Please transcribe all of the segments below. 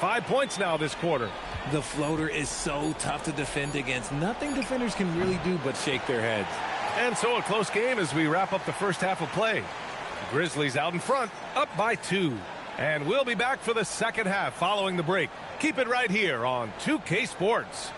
5 points now this quarter. The floater is so tough to defend against. Nothing defenders can really do but shake their heads. And so a close game as we wrap up the first half of play. Grizzlies out in front, up by 2. And we'll be back for the second half following the break. Keep it right here on 2K Sports.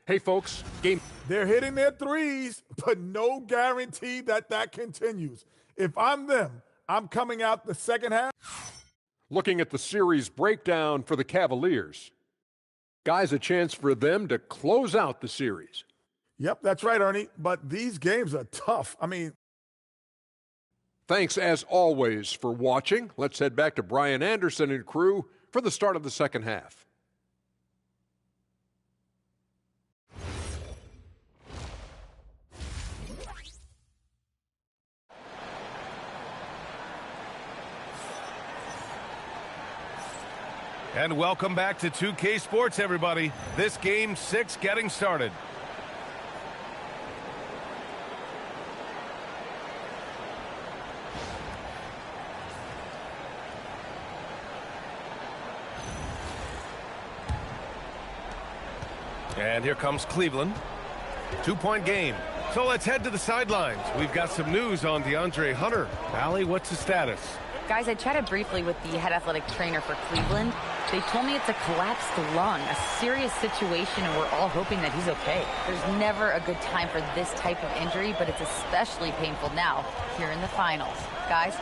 Hey, folks, game. They're hitting their threes, but no guarantee that that continues. If I'm them, I'm coming out the second half. Looking at the series breakdown for the Cavaliers. Guys, a chance for them to close out the series. Yep, that's right, Ernie. But these games are tough. Thanks, as always, for watching. Let's head back to Brian Anderson and crew for the start of the second half. And welcome back to 2K Sports, everybody. This game 6 getting started. And here comes Cleveland. 2-point game. So let's head to the sidelines. We've got some news on DeAndre Hunter. Allie, what's the status? Guys, I chatted briefly with the head athletic trainer for Cleveland. They told me it's a collapsed lung, a serious situation, and we're all hoping that he's okay. There's never a good time for this type of injury, but it's especially painful now here in the finals. Guys?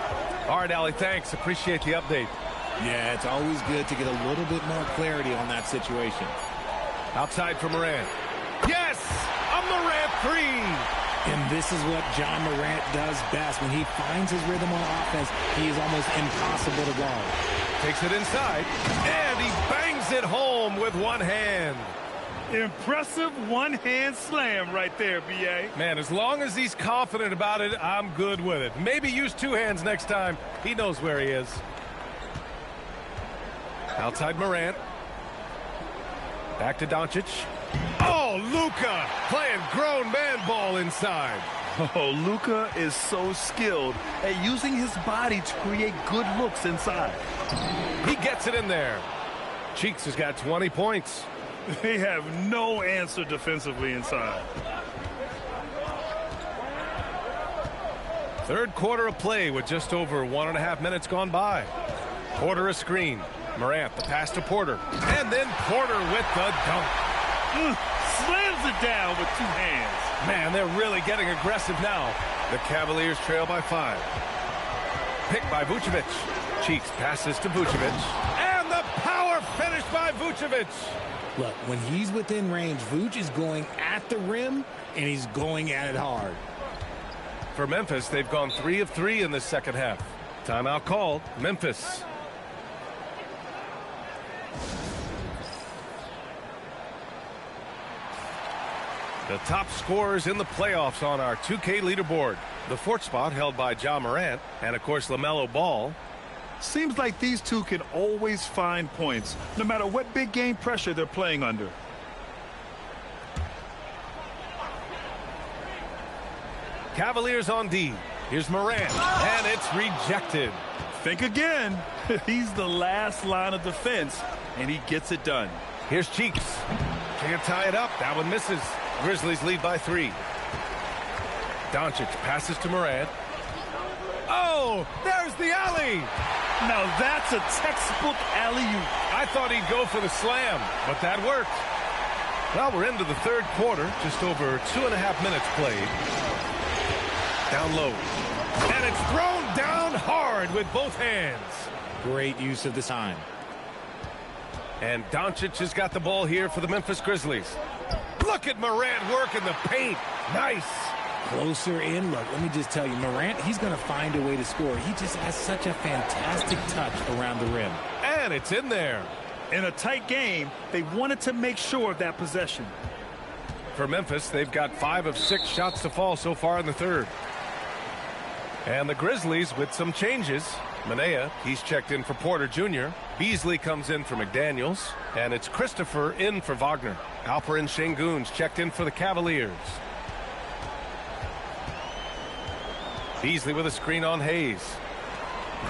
All right, Allie, thanks. Appreciate the update. Yeah, it's always good to get a little bit more clarity on that situation. Outside for Morant. Yes! A Morant three! And this is what John Morant does best. When he finds his rhythm on offense, he is almost impossible to guard. Takes it inside, and he bangs it home with one hand. Impressive one-hand slam right there, B.A. Man, as long as he's confident about it, I'm good with it. Maybe use 2 hands next time. He knows where he is. Outside Morant. Back to Doncic. Oh, Luka playing grown man ball inside. Oh, Luka is so skilled at using his body to create good looks inside. He gets it in there. Cheeks has got 20 points. They have no answer defensively inside. Third quarter of play with just over 1.5 minutes gone by. Porter a screen. Morant the pass to Porter. And then Porter with the dunk. Slams it down with 2 hands. Man, they're really getting aggressive now. The Cavaliers trail by 5. Picked by Vucevic. Cheeks passes to Vucevic. And the power finish by Vucevic. Look, when he's within range, Vuce is going at the rim, and he's going at it hard. For Memphis, they've gone 3 of 3 in this second half. Timeout called. Memphis. The top scorers in the playoffs on our 2K leaderboard. The 4th spot held by Ja Morant and, of course, Lamelo Ball. Seems like these two can always find points, no matter what big game pressure they're playing under. Cavaliers on D. Here's Morant, and it's rejected. Think again. He's the last line of defense, and he gets it done. Here's Cheeks. Can't tie it up. That one misses. Grizzlies lead by 3. Doncic passes to Morant. Oh, there's the alley. Now that's a textbook alley-oop. I thought he'd go for the slam, but that worked. Well, we're into the third quarter. Just over 2.5 minutes played. Down low. And it's thrown down hard with both hands. Great use of the time. And Doncic has got the ball here for the Memphis Grizzlies. Look at Morant work in the paint. Nice. Closer in. Look, let me just tell you, Morant, he's going to find a way to score. He just has such a fantastic touch around the rim. And it's in there. In a tight game, they wanted to make sure of that possession. For Memphis, they've got 5 of 6 shots to fall so far in the third. And the Grizzlies with some changes. Manea, he's checked in for Porter Jr. Beasley comes in for McDaniels. And it's Christopher in for Wagner. Alperin Şengün's checked in for the Cavaliers. Beasley with a screen on Hayes.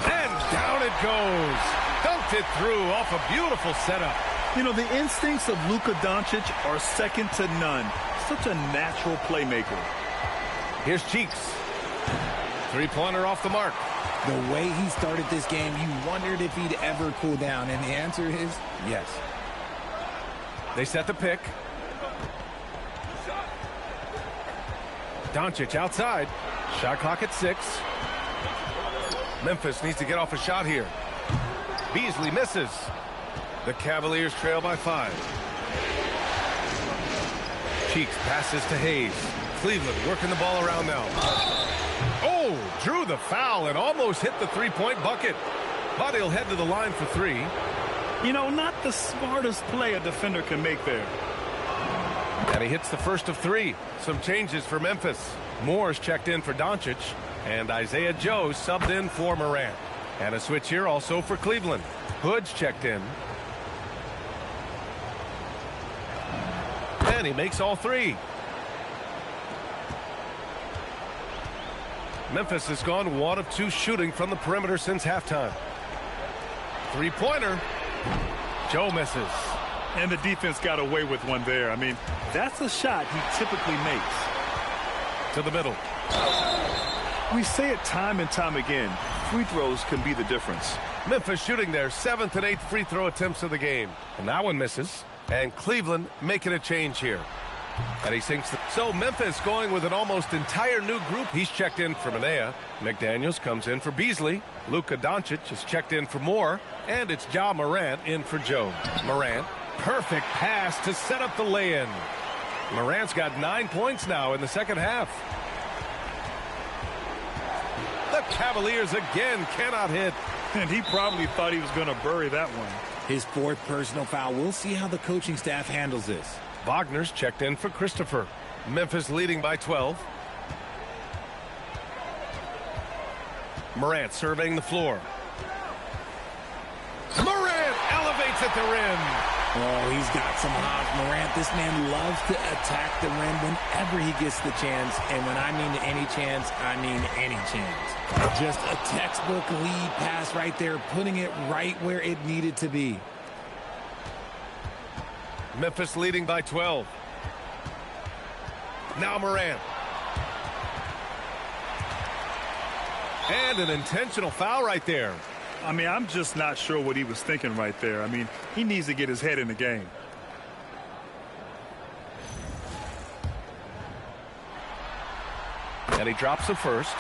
And down it goes. Dunked it through off a beautiful setup. You know, the instincts of Luka Doncic are second to none. Such a natural playmaker. Here's Cheeks. Three-pointer off the mark. The way he started this game, you wondered if he'd ever cool down, and the answer is yes. They set the pick. Doncic outside. Shot clock at 6. Memphis needs to get off a shot here. Beasley misses. The Cavaliers trail by 5. Cheeks passes to Hayes. Cleveland working the ball around now. Oh, drew the foul and almost hit the three-point bucket. But he'll head to the line for 3. You know, not the smartest play a defender can make there. And he hits the first of 3. Some changes for Memphis. Moore's checked in for Doncic. And Isaiah Joe subbed in for Morant. And a switch here also for Cleveland. Hood's checked in. And he makes all 3. Memphis has gone 1 of 2 shooting from the perimeter since halftime. Three-pointer. Joe misses. And the defense got away with one there. I mean, that's a shot he typically makes. To the middle. We say it time and time again. Free throws can be the difference. Memphis shooting their 7th and 8th free throw attempts of the game. And that one misses. And Cleveland making a change here. And he sinks. So Memphis going with an almost entire new group. He's checked in for Manea. McDaniels comes in for Beasley. Luka Doncic is checked in for Moore. And it's Ja Morant in for Joe. Morant, perfect pass to set up the lay-in. Morant's got 9 points now in the second half. The Cavaliers again cannot hit. And he probably thought he was going to bury that one. His 4th personal foul. We'll see how the coaching staff handles this. Wagner's checked in for Christopher. Memphis leading by 12. Morant surveying the floor. Morant elevates at the rim. Oh, he's got some hop. Morant, this man loves to attack the rim whenever he gets the chance. And when I mean any chance, I mean any chance. Just a textbook lead pass right there, putting it right where it needed to be. Memphis leading by 12. Now Morant. And an intentional foul right there. I mean, I'm just not sure what he was thinking right there. I mean, he needs to get his head in the game. And he drops the first.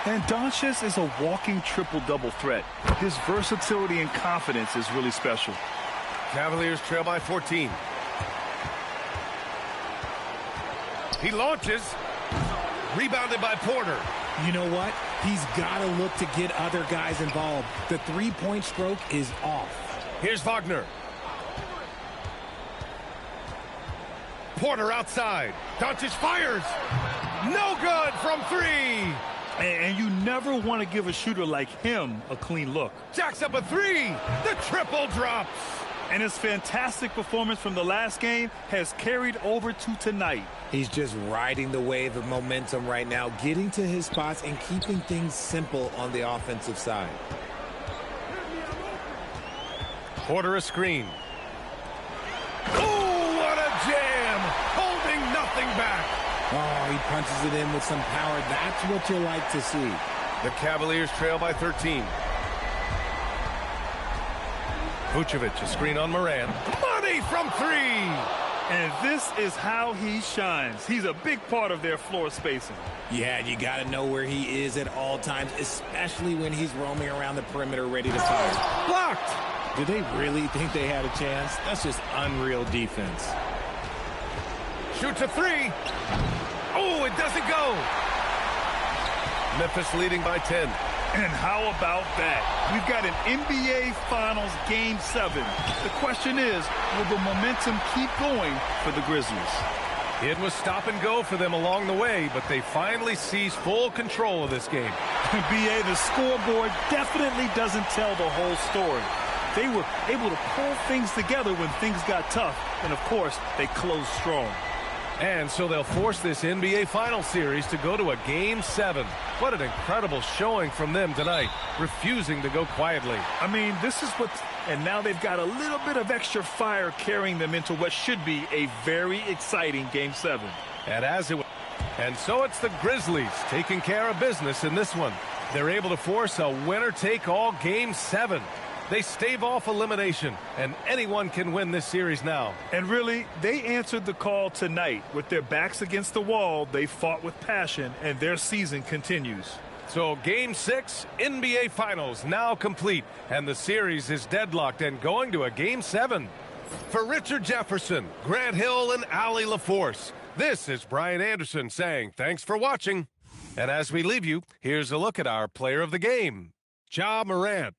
And Doncic is a walking triple-double threat. His versatility and confidence is really special. Cavaliers trail by 14. He launches. Rebounded by Porter. You know what? He's got to look to get other guys involved. The three-point stroke is off. Here's Wagner. Porter outside. Doncic fires. No good from 3. And you never want to give a shooter like him a clean look. Jacks up a 3. The triple drops. And his fantastic performance from the last game has carried over to tonight. He's just riding the wave of momentum right now, getting to his spots and keeping things simple on the offensive side. Porter a screen. Oh, what a jam! Holding nothing back. Oh, he punches it in with some power. That's what you like to see. The Cavaliers trail by 13. Vucevic, a screen on Morant. Money from 3! And this is how he shines. He's a big part of their floor spacing. Yeah, you got to know where he is at all times, especially when he's roaming around the perimeter ready to fire. Blocked! Did they really think they had a chance? That's just unreal defense. Shoots a 3. Oh, it doesn't go. Memphis leading by 10. And how about that? We've got an NBA Finals Game 7. The question is, will the momentum keep going for the Grizzlies? It was stop and go for them along the way, but they finally seized full control of this game. B.A., the scoreboard definitely doesn't tell the whole story. They were able to pull things together when things got tough, and of course, they closed strong. And so they'll force this NBA Finals series to go to a Game 7. What an incredible showing from them tonight, refusing to go quietly. I mean, this is what, and now they've got a little bit of extra fire carrying them into what should be a very exciting Game 7. And so it's the Grizzlies taking care of business in this one. They're able to force a winner-take-all Game 7. They stave off elimination, and anyone can win this series now. And really, they answered the call tonight. With their backs against the wall, they fought with passion, and their season continues. So Game 6, NBA Finals now complete, and the series is deadlocked and going to a Game 7. For Richard Jefferson, Grant Hill, and Allie LaForce, this is Brian Anderson saying thanks for watching. And as we leave you, here's a look at our player of the game, Ja Morant.